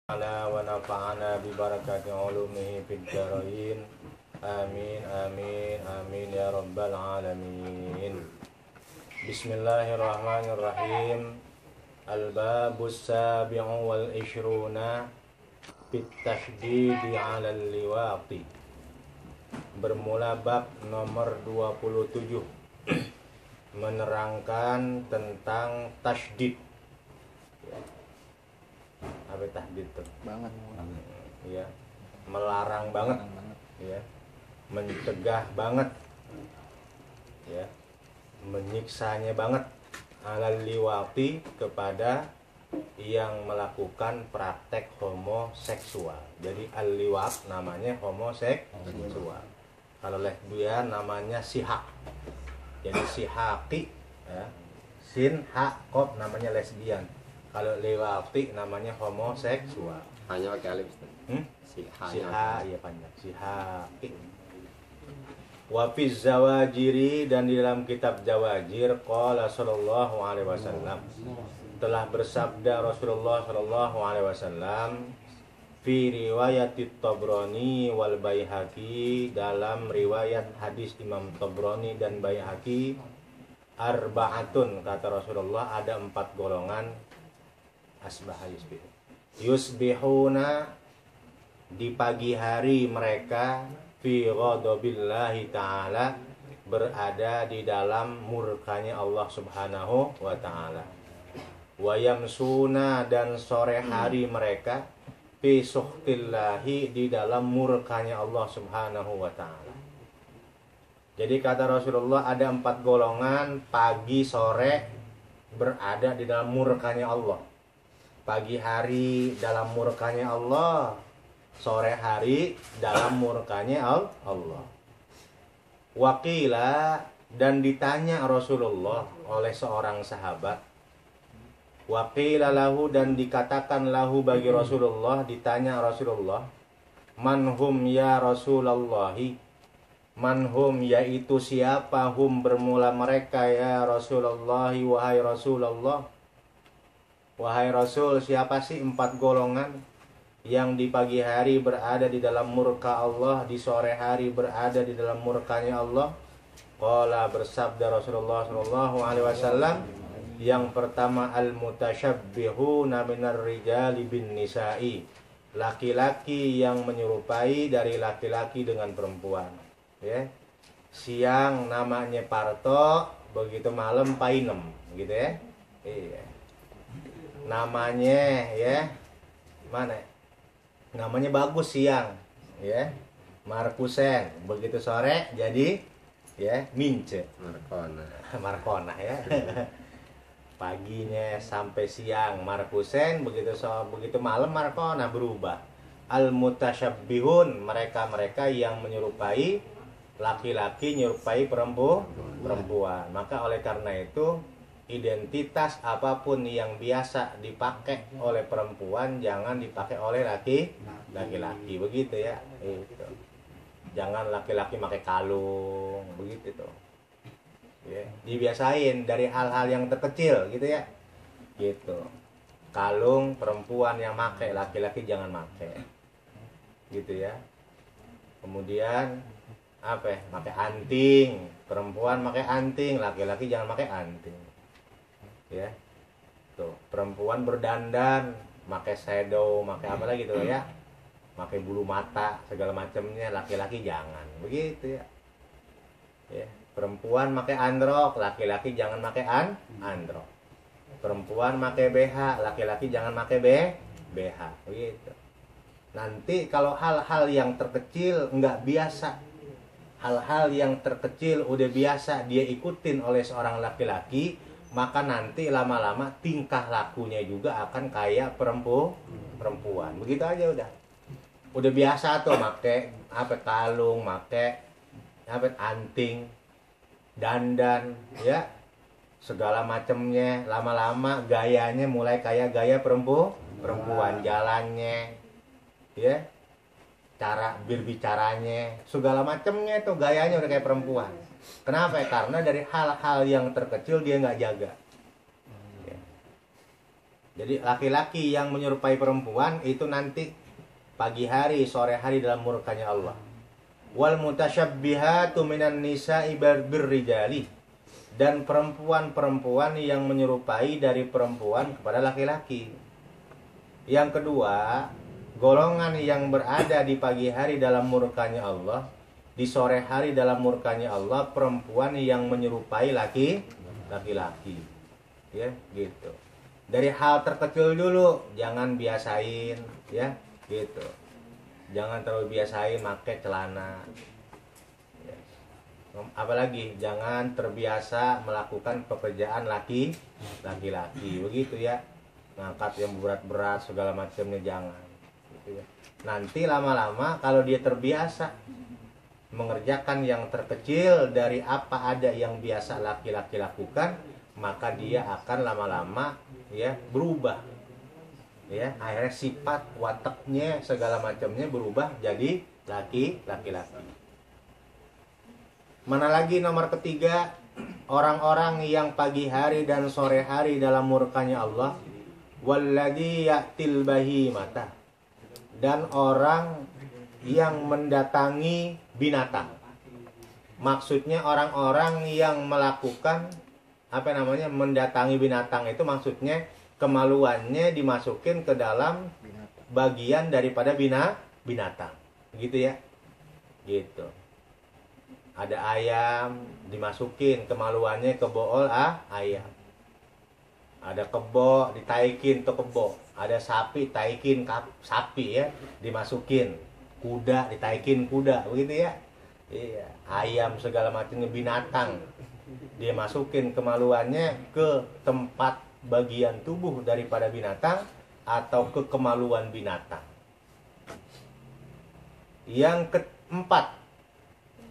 Wa nafa'ana bi barakati ulumihi fid dharain. Amin amin amin ya rabbal alamin. Bismillahirrahmanirrahim. Al-babus sabi'u wal ishruna fit tashdidi 'alal liwaqi. Bermula bab nomor 27 menerangkan tentang tasydid. Apa tahdid tuh? Banget. Ya, melarang banget, ya, mencegah banget, ya, menyiksanya banget, alal liwati, kepada yang melakukan praktek homoseksual. Jadi al-liwat namanya homoseksual. Kalau lesbian namanya sihak. Jadi sihaki, ya, sin ha qaf namanya lesbian. Kalau liwati namanya homoseksual. Hanya pakai alif. Siha, iya panjang. Sihaki. Wa fi zawajiri, dan di dalam kitab Zawajir, qala sallallahu alaihi wasallam, telah bersabda Rasulullah sallallahu alaihi wasallam, fi riwayat Tabrani wal Baihaqi, dalam riwayat hadis Imam Tabrani dan Baihaqi, arba'atun, kata Rasulullah, ada 4 golongan. Asbaha yusbihuna, di pagi hari mereka, fi ghadabillahi ta'ala, berada di dalam murkanya Allah subhanahu wa ta'ala. Wa yamsuna, dan sore hari mereka, fi sukhtillahi, di dalam murkanya Allah subhanahu wa ta'ala. Jadi kata Rasulullah ada 4 golongan, pagi sore berada di dalam murkanya Allah. Pagi hari dalam murkanya Allah, sore hari dalam murkanya Allah. Waqila, dan ditanya Rasulullah oleh seorang sahabat. Waqila lahu, dan dikatakan lahu bagi Rasulullah, ditanya Rasulullah, manhum ya Rasulullahi, manhum, yaitu siapa, hum bermula mereka, ya Rasulullahi, wahai Rasulullah. Wahai Rasul, siapa sih 4 golongan yang di pagi hari berada di dalam murka Allah, di sore hari berada di dalam murkanya Allah? Qala, bersabda Rasulullah sallallahu alaihi wasallam, yang pertama al-mutasyabbihuna minar rijali bin nisa'i, laki-laki yang menyerupai dari laki-laki dengan perempuan, ya. Siang namanya Parto, begitu malam Painem, gitu ya. Iya. Namanya, ya, mana? Namanya bagus siang, ya, Markusen. Begitu sore jadi, ya, Mince. Markona, ya. Paginya sampai siang Markusen, begitu malam Markona, berubah. Al-mutasyabbihun, mereka yang menyerupai laki-laki, menyerupai perempuan. Maka oleh karena itu, identitas apapun yang biasa dipakai oleh perempuan jangan dipakai oleh laki-laki, begitu ya. Itu. Jangan laki-laki pakai kalung, begitu tuh. Ya, dibiasain dari hal-hal yang terkecil, gitu ya. Gitu. Kalung perempuan yang pakai, laki-laki jangan pakai. Gitu ya. Kemudian apa ya? Pakai anting, perempuan pakai anting, laki-laki jangan pakai anting. Ya, tuh, perempuan berdandan, pakai shadow, pakai apa lagi tuh ya, pakai bulu mata segala macamnya, laki-laki jangan, begitu ya. Ya, perempuan pakai androk, laki-laki jangan pakai androk. Perempuan pakai BH, laki-laki jangan pakai BH, begitu. Nanti kalau hal-hal yang terkecil nggak biasa, hal-hal yang terkecil udah biasa dia ikutin oleh seorang laki-laki, maka nanti lama-lama tingkah lakunya juga akan kayak perempuan. Begitu aja udah biasa tuh make apa, kalung, make apa, anting, dandan, ya, segala macamnya. Lama-lama gayanya mulai kayak gaya perempuan, jalannya, ya, cara berbicaranya, segala macamnya tuh gayanya udah kayak perempuan. Kenapa? Karena dari hal-hal yang terkecil dia nggak jaga. Ya. Jadi laki-laki yang menyerupai perempuan itu nanti pagi hari, sore hari dalam murkanya Allah. Wal mutasyabbihatu minan nisa'i birrijali, dan perempuan-perempuan yang menyerupai dari perempuan kepada laki-laki. Yang kedua, golongan yang berada di pagi hari dalam murkanya Allah, di sore hari dalam murkanya Allah, perempuan yang menyerupai laki-laki. Ya, gitu. Dari hal terkecil dulu, jangan biasain, ya, gitu. Jangan terlalu biasain pakai celana. Ya. Apalagi jangan terbiasa melakukan pekerjaan laki-laki, begitu ya. Ngangkat yang berat-berat segala macamnya jangan. Gitu ya. Nanti lama-lama kalau dia terbiasa mengerjakan yang terkecil dari apa ada yang biasa laki-laki lakukan, maka dia akan lama-lama ya berubah, ya akhirnya sifat wataknya segala macamnya berubah jadi laki-laki. Mana lagi nomor ketiga, orang-orang yang pagi hari dan sore hari dalam murkanya Allah, walladzi ya'til bahimata, dan orang yang mendatangi binatang. Maksudnya orang-orang yang melakukan mendatangi binatang itu maksudnya kemaluannya dimasukin ke dalam bagian daripada binatang. Gitu ya. Gitu. Ada ayam dimasukin kemaluannya ke bool ayam. Ada kebo ditaikin tuh kebo. Ada sapi taikin sapi ya, dimasukin. Kuda ditaikin kuda, begitu ya. Iya, ayam segala macamnya binatang. Dia masukin kemaluannya ke tempat bagian tubuh daripada binatang atau ke kemaluan binatang. Yang keempat,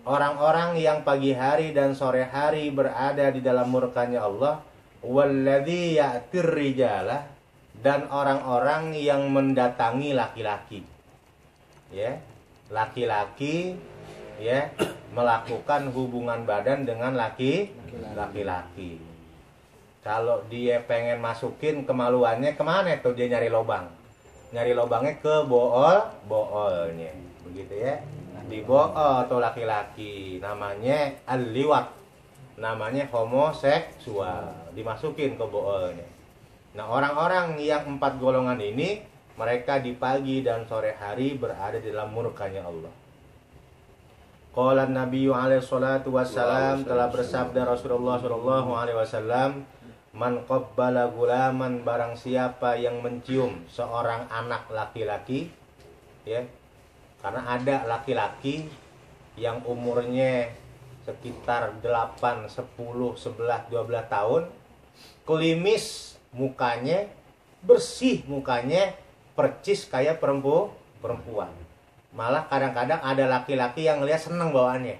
orang-orang yang pagi hari dan sore hari berada di dalam murkanya Allah, walladzi ya'tir rijalah, dan orang-orang yang mendatangi laki-laki. Ya, laki-laki ya melakukan hubungan badan dengan laki-laki. Kalau dia pengen masukin kemaluannya kemana tuh dia nyari lubang? Nyari lubangnya ke boolnya, begitu ya. Di bool atau laki-laki, namanya al-liwat, namanya homoseksual, dimasukin ke boolnya. Nah, orang-orang yang 4 golongan ini, mereka di pagi dan sore hari berada di dalam murkanya Allah. Qala Nabi alaihi salatu wassalam, telah bersabda Rasulullah sallallahu alaihi wasallam, man qabbala gulaman, barang siapa yang mencium seorang anak laki-laki, ya. Karena ada laki-laki yang umurnya sekitar 8, 10, 11, 12 tahun, klimis mukanya, bersih mukanya, percis kayak perempuan. Malah kadang-kadang ada laki-laki yang lihat seneng bawaannya.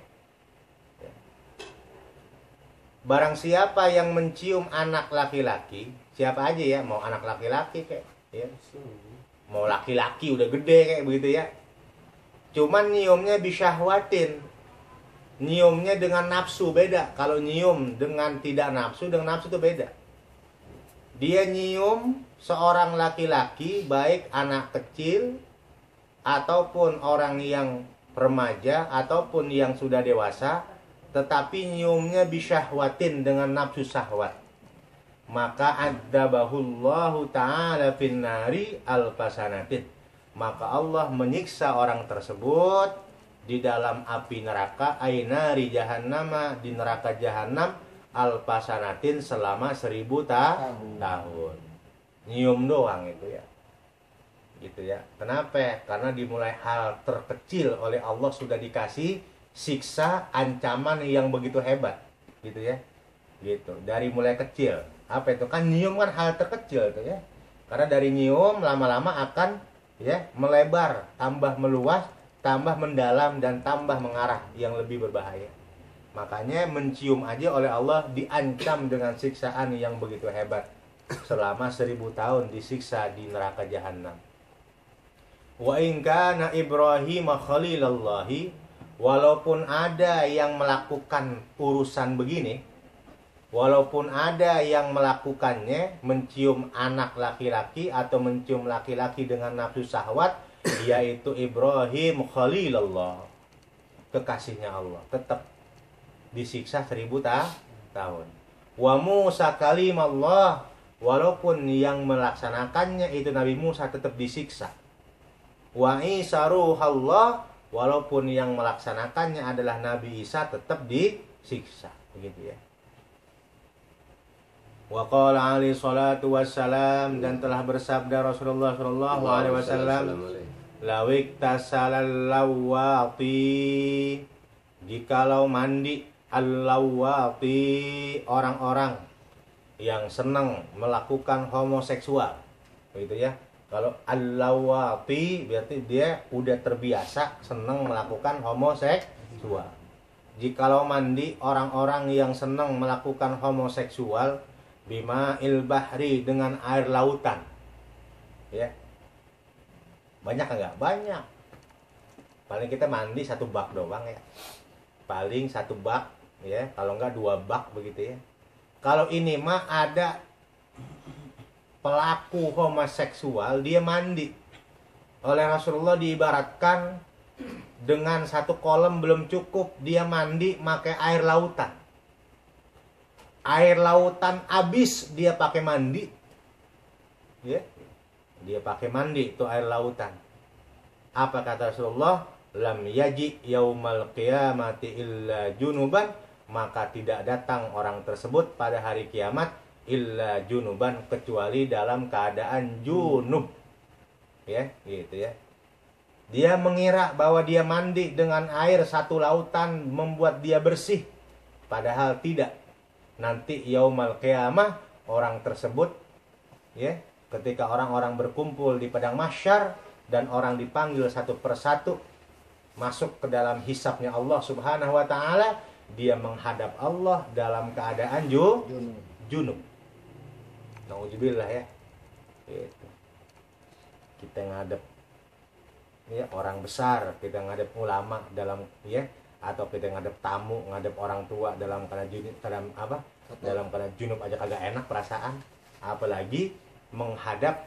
Barang siapa yang mencium anak laki-laki, siapa aja ya, mau anak laki-laki kayak, ya. Mau laki-laki udah gede kayak begitu ya. Cuman nyiumnya bisyahwatin. Nyiumnya dengan nafsu beda. Kalau nyium dengan tidak nafsu, dengan nafsu itu beda. Dia nyium seorang laki-laki, baik anak kecil ataupun orang yang remaja ataupun yang sudah dewasa, tetapi nyiumnya bisyahwatin dengan nafsu syahwat, maka adzabahullahu ta'ala finnari alfasanatin, maka Allah menyiksa orang tersebut di dalam api neraka, ainari jahannama, di neraka jahanam, alfasanatin, selama 1000 tahun. Nyium doang itu ya. Gitu ya. Kenapa? Karena dimulai hal terkecil oleh Allah sudah dikasih siksa, ancaman yang begitu hebat, gitu ya. Gitu. Dari mulai kecil. Apa itu? Kan nyium kan hal terkecil itu ya. Karena dari nyium lama-lama akan ya melebar, tambah meluas, tambah mendalam, dan tambah mengarah yang lebih berbahaya. Makanya mencium aja oleh Allah diancam dengan siksaan yang begitu hebat, selama 1000 tahun disiksa di neraka jahanam. Wa in kana Ibrahim khalilallahi, walaupun ada yang melakukan urusan begini, Walaupun ada yang melakukannya, mencium anak laki-laki atau mencium laki-laki dengan nafsu syahwat, yaitu Ibrahim Khalilullah, kekasihnya Allah, tetap disiksa 1000 tahun. Wa Musa kalimallah, walaupun yang melaksanakannya itu Nabi Musa tetap disiksa. Wa Isa ruhallah, walaupun yang melaksanakannya adalah Nabi Isa tetap disiksa. Begitu ya. Wa qala alaihi salatu wassalam, dan telah bersabda Rasulullah sallallahu alaihi wasallam, lawik tasalal lawati, jikalau mandi al-lawati, orang-orang yang senang melakukan homoseksual. Begitu ya. Kalau al-lawati berarti dia udah terbiasa senang melakukan homoseksual. Jikalau mandi orang-orang yang senang melakukan homoseksual, bima bahri, dengan air lautan, ya, banyak enggak? Banyak. Paling kita mandi 1 bak doang ya, paling 1 bak ya, kalau enggak 2 bak begitu ya. Kalau ini mah ada pelaku homoseksual, dia mandi, oleh Rasulullah diibaratkan dengan 1 kolam belum cukup, dia mandi pakai air lautan. Air lautan habis dia pakai mandi, ya, dia pakai mandi itu air lautan. Apa kata Rasulullah? Lam yaji yaumal qiyamati illa junuban, maka tidak datang orang tersebut pada hari kiamat illa junuban, kecuali dalam keadaan junub, ya, gitu ya. Dia mengira bahwa dia mandi dengan air 1 lautan membuat dia bersih, padahal tidak. Nanti yaumal qiyamah orang tersebut, ya, ketika orang-orang berkumpul di padang mahsyar dan orang dipanggil satu persatu masuk ke dalam hisabnya Allah Subhanahu wa taala, dia menghadap Allah dalam keadaan junub. Nauzubillah ya. Gitu. Kita ngadep ya orang besar, kita ngadep ulama dalam, ya, atau kita ngadep tamu, ngadep orang tua dalam keadaan junub, dalam keadaan junub aja kagak enak perasaan, apalagi menghadap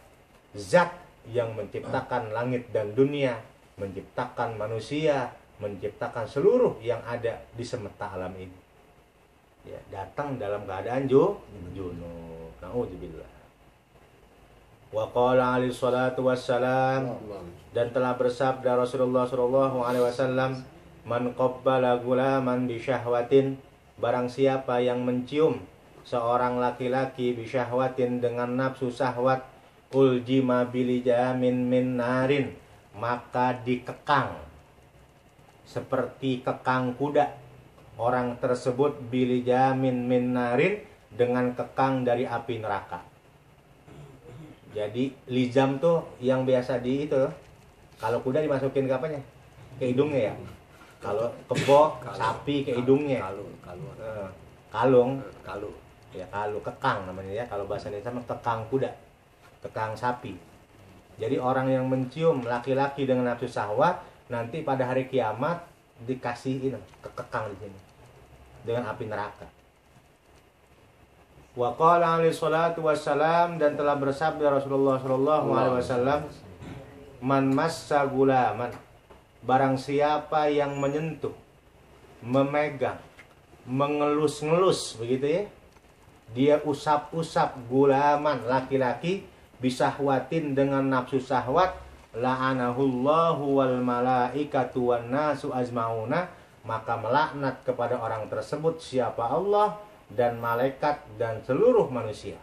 zat yang menciptakan langit dan dunia, menciptakan manusia, menciptakan seluruh yang ada di semesta alam ini, ya, datang dalam keadaan junub. Nauzubillah. Wa qala alaihi salatu wassalam, dan telah bersabda Rasulullah sallallahu alaihi wasallam, man qabbala gulaman bi syahwatin, barang siapa yang mencium seorang laki-laki bi syahwatin dengan nafsu syahwat, uljima bilijamin min narin, maka dikekang seperti kekang kuda orang tersebut, bilijamin min narin, dengan kekang dari api neraka. Jadi lijam tuh yang biasa di itu, kalau kuda dimasukin ke apanya? Ke hidungnya ya. Kalau kebo sapi ke hidungnya. Kalung. Ya, kalu, kekang namanya ya. Kalau bahasa Indonesia sama kekang kuda, kekang sapi. Jadi orang yang mencium laki-laki dengan nafsu syahwat nanti pada hari kiamat dikasih ini, kekang di sini dengan api neraka. Wa qala alaihi salatu wassalam, dan telah bersabda Rasulullah sallallahu alaihi wasallam, man massa gulaman, barang siapa yang menyentuh, memegang, mengelus-ngelus begitu ya, dia usap-usap gulaman laki-laki bisahwatin dengan nafsu syahwat, la'anahullahu wal malaikatu wan nasu azmauna, maka melaknat kepada orang tersebut siapa Allah dan malaikat dan seluruh manusia.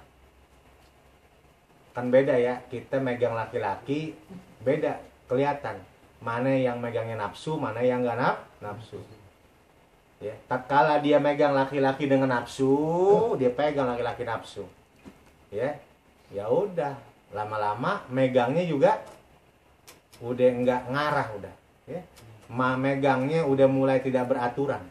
Kan beda ya, kita megang laki-laki beda, kelihatan mana yang megangnya nafsu, mana yang enggak nafsu. Ya, tatkala dia megang laki-laki dengan nafsu, dia pegang laki-laki nafsu. Ya. Ya udah, lama-lama megangnya juga udah enggak ngarah udah, ya. Megangnya udah mulai tidak beraturan.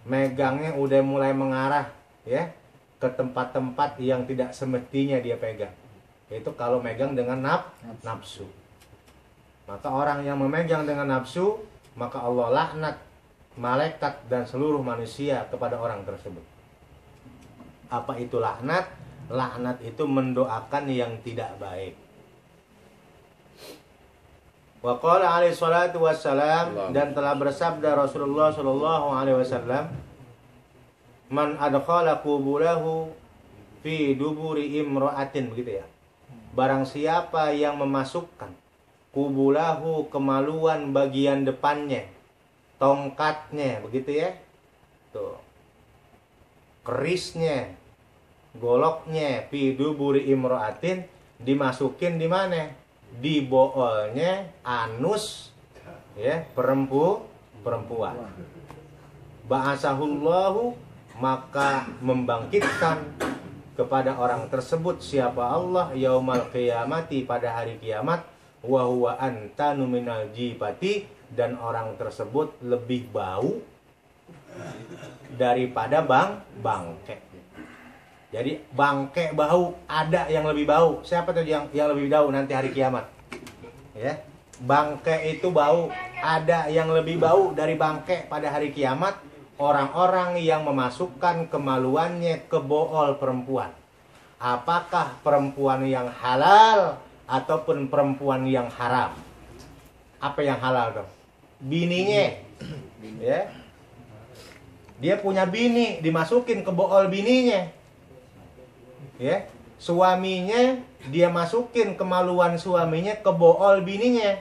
Megangnya udah mulai mengarah, ya, ke tempat-tempat yang tidak semestinya dia pegang. Itu kalau megang dengan nafsu. Maka orang yang memegang dengan nafsu, maka Allah laknat malaikat dan seluruh manusia kepada orang tersebut. Apa itu laknat? Laknat itu mendoakan yang tidak baik. Wa qala alaihi salatu wassalam, dan telah bersabda Rasulullah sallallahu alaihi wasallam, man adkhala qubulahu fi duburi imra'atin, begitu ya. Barang siapa yang memasukkan kubulahu, kemaluan bagian depannya, tongkatnya, begitu ya. Tuh. Kerisnya, goloknya, fi duburi imra'atin, dimasukin di mana? Di boolnya anus ya, perempuan. Ba'asahullahu, maka membangkitkan kepada orang tersebut siapa Allah yaumal qiyamati, pada hari kiamat, wa huwa antanu minal jibati, dan orang tersebut lebih bau daripada bangke. Jadi bangke bau, ada yang lebih bau. Siapa tuh yang lebih bau nanti hari kiamat? Ya. Bangke itu bau, ada yang lebih bau dari bangke pada hari kiamat. Orang-orang yang memasukkan kemaluannya ke bool perempuan. Apakah perempuan yang halal ataupun perempuan yang haram? Apa yang halal dong? Bininya. Ya. Dia punya bini, dimasukin ke bool bininya. Ya, suaminya dia masukin kemaluan suaminya ke bool bininya.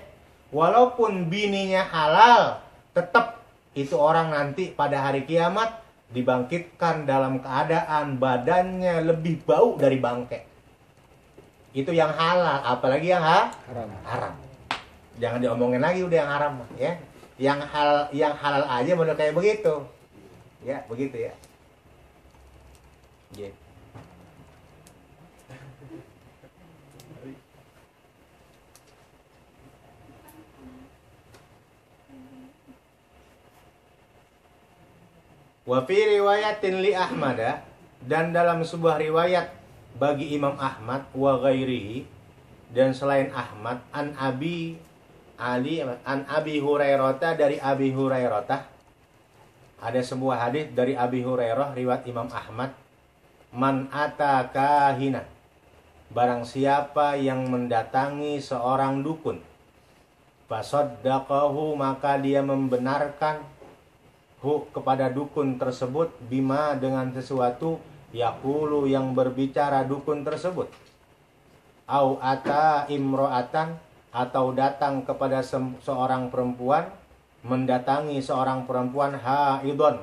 Walaupun bininya halal, tetap itu orang nanti pada hari kiamat dibangkitkan dalam keadaan badannya lebih bau dari bangke. Itu yang halal, apalagi yang haram. Jangan diomongin lagi udah yang haram ya. Yang halal aja model kayak begitu. Ya, begitu ya. Gitu. Wa fi riwayatin li Ahmad, dan dalam sebuah riwayat bagi Imam Ahmad wa ghairihi, dan selain Ahmad, an Abi Hurairah, dari Abi Hurairah, ada sebuah hadis dari Abi Hurairah riwayat Imam Ahmad, man ata kahina, barang siapa yang mendatangi seorang dukun, fasaddaqahu, maka dia membenarkan kepada dukun tersebut, bima, dengan sesuatu, yaqulu, yang berbicara dukun tersebut, au ata imro'atan, atau datang kepada seorang perempuan, mendatangi seorang perempuan haidon,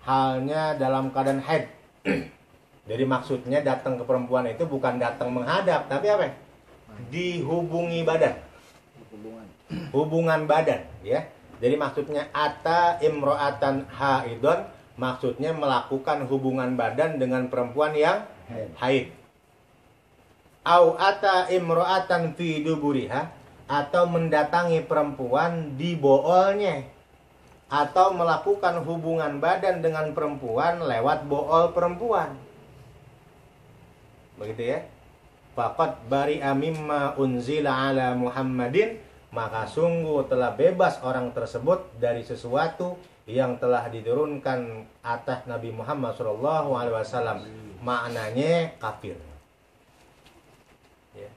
halnya dalam keadaan haid. Jadi maksudnya datang ke perempuan itu bukan datang menghadap, tapi apa? Dihubungi badan. Hubungan badan, ya. Jadi maksudnya ata imro'atan haidon, maksudnya melakukan hubungan badan dengan perempuan yang haid. Au ata imro'atan fi duburiha, atau mendatangi perempuan di boolnya, atau melakukan hubungan badan dengan perempuan lewat bool perempuan. Begitu ya. Faqad bari'a mimma unzila ala Muhammadin, maka sungguh telah bebas orang tersebut dari sesuatu yang telah diturunkan atas Nabi Muhammad SAW. Maknanya kafir. Ya.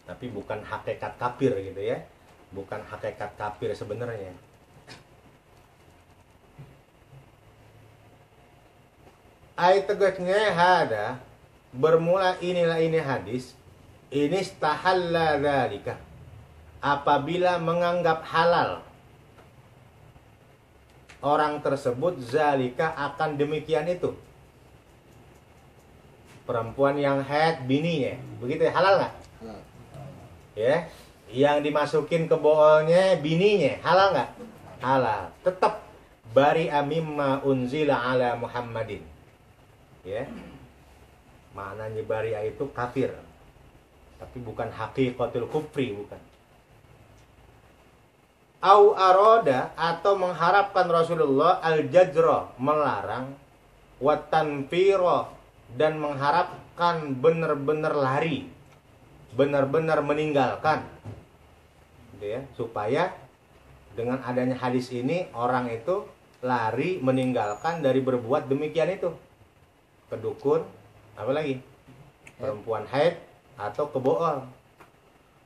Tapi bukan hakikat kafir gitu ya. Bukan hakikat kafir sebenarnya. Ayat tegasnya hada, bermula inilah ini hadis, ini stahalla dzalika, apabila menganggap halal orang tersebut, zalika, akan demikian itu, perempuan yang haid bininya, begitu ya, halal nggak? Halal. Ya, yang dimasukin ke boolnya bininya, halal nggak? Halal. Tetap bari'a mimma unzila ala Muhammadin. Ya, maknanya bari'a itu kafir, tapi bukan haqiqatul kufri, bukan. Au aroda, atau mengharapkan Rasulullah al-jajra, melarang, watanfiro, dan mengharapkan benar-benar lari, benar-benar meninggalkan, gitu ya, supaya dengan adanya hadis ini orang itu lari meninggalkan dari berbuat demikian itu. ke dukun, apa lagi? Perempuan haid atau ke bool.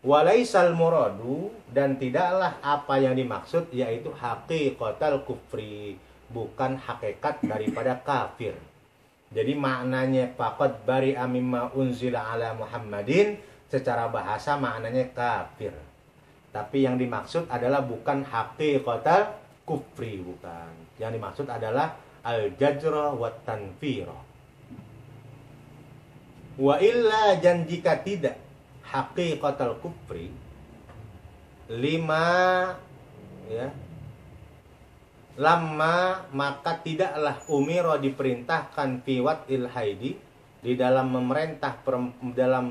Walaisal muradu, dan tidaklah apa yang dimaksud yaitu haqiqatal kufri, bukan hakikat daripada kafir. Jadi maknanya faqad bari'a mimma unzila ala Muhammadin, secara bahasa maknanya kafir. Tapi yang dimaksud adalah bukan haqiqatal kufri, bukan. Yang dimaksud adalah al-jajra wa tanfira. Wa illa, dan jika tidak haqiqatal kufri, lama maka tidaklah umiro diperintahkan fi watil haidi, di dalam dalam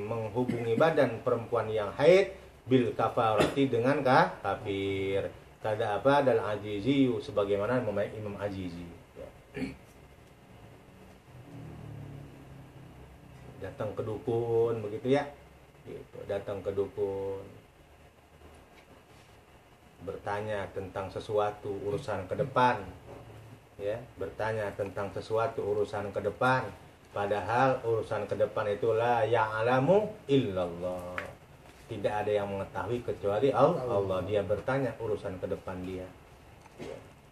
menghubungi badan perempuan yang haid, bil kafarati, dengan kafir. Kada apa dal ajizi, sebagaimana Imam Ajizi. Datang ke dukun begitu ya, gitu. Datang ke dukun, bertanya tentang sesuatu urusan ke depan, ya, bertanya tentang sesuatu urusan ke depan, padahal urusan ke depan itulah ya'lamu illallah, tidak ada yang mengetahui kecuali Allah. Dia bertanya urusan ke depan dia,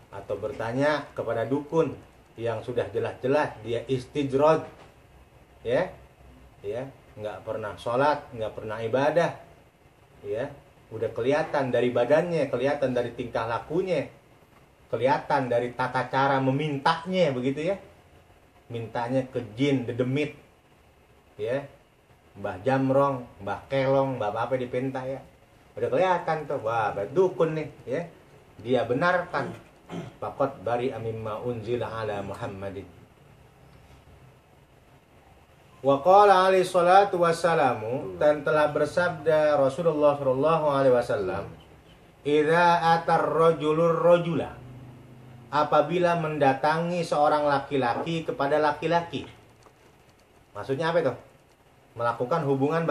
atau bertanya kepada dukun yang sudah jelas-jelas dia istijrod, ya, nggak pernah sholat, nggak pernah ibadah, ya, udah kelihatan dari badannya, kelihatan dari tingkah lakunya, kelihatan dari tata cara memintanya, begitu ya, mintanya ke jin dedemit, ya, Mbah Jamrong, Mbah Kelong, Mbah apa dipinta, ya, udah kelihatan tuh, wah dukun nih, ya, dia benarkan faqad bari'a mimma unzila ala Muhammadin. Wa qala alaihi salatu wassalamu, dan telah bersabda Rasulullah sallallahu alaihi wasallam, idza atar rajulur rajula, apabila mendatangi seorang laki-laki kepada laki-laki. Maksudnya apa itu? Melakukan hubungan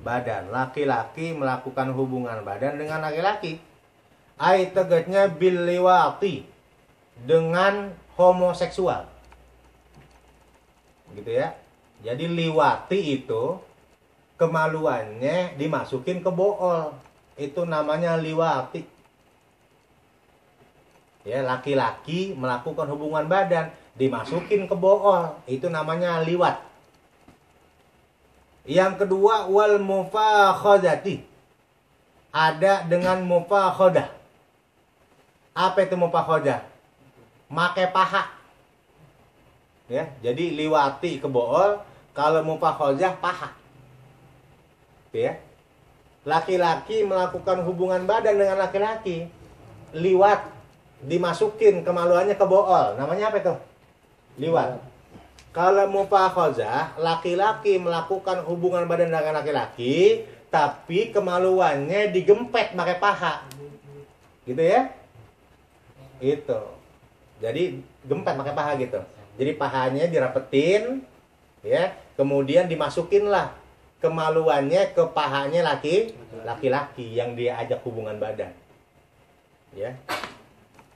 badan. Laki-laki melakukan hubungan badan dengan laki-laki. Ai tegasnya bil liwati, dengan homoseksual. Gitu ya. Jadi liwati itu kemaluannya dimasukin ke bool. Itu namanya liwati. Ya, laki-laki melakukan hubungan badan dimasukin ke bool. Itu namanya liwat. Yang kedua, wal mufakhadati. Ada dengan mufakhadah. Apa itu mufakhadah? Make paha. Ya, jadi liwati ke bool. Kalau mufakhadah paha, ya, laki-laki melakukan hubungan badan dengan laki-laki, liwat, dimasukin kemaluannya ke bool, namanya apa itu? Liwat. Kalau mufakhadah, laki-laki melakukan hubungan badan dengan laki-laki, tapi kemaluannya digempet pakai paha, gitu ya? Itu. Jadi gempet pakai paha gitu. Jadi pahanya dirapetin. Ya, kemudian dimasukinlah kemaluannya ke pahanya laki-laki yang dia ajak hubungan badan. Ya.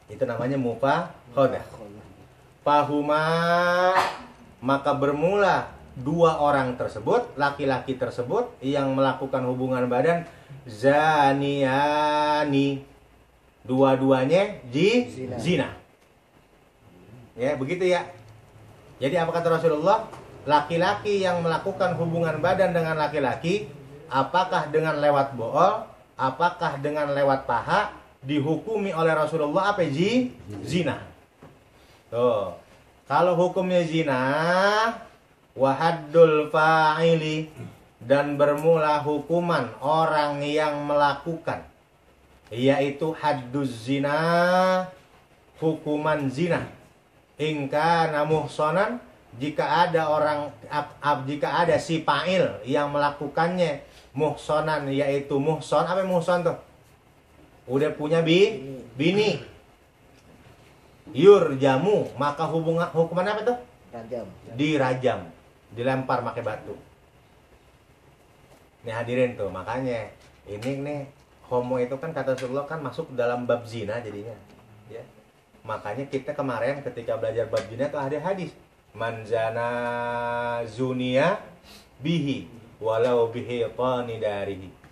Itu namanya mufakhadah. Fahuma, maka bermula dua orang tersebut, laki-laki tersebut yang melakukan hubungan badan, zaniani. Dua-duanya zina. Ya, begitu ya. Jadi apa kata Rasulullah? Laki-laki yang melakukan hubungan badan dengan laki-laki, apakah dengan lewat bool, apakah dengan lewat paha, dihukumi oleh Rasulullah apa? Zina. Tuh. Kalau hukumnya zina, wahaddul fa'ili, dan bermula hukuman orang yang melakukan, yaitu hadduz zina, hukuman zina. Ingka namuhsonan, jika ada si fa'il yang melakukannya muhsonan, yaitu muhson. Apa muhson tuh? Udah punya bini. Yurjamu, maka hukuman apa tuh? Rajam. Dirajam, dilempar pakai batu. Nih hadirin tuh, makanya ini nih homo itu kan kata Rasulullah kan masuk dalam bab zina jadinya. Ya. Makanya kita kemarin ketika belajar bab zina tuh ada hadis. manzana zunia bihi walau bihi tani darihi.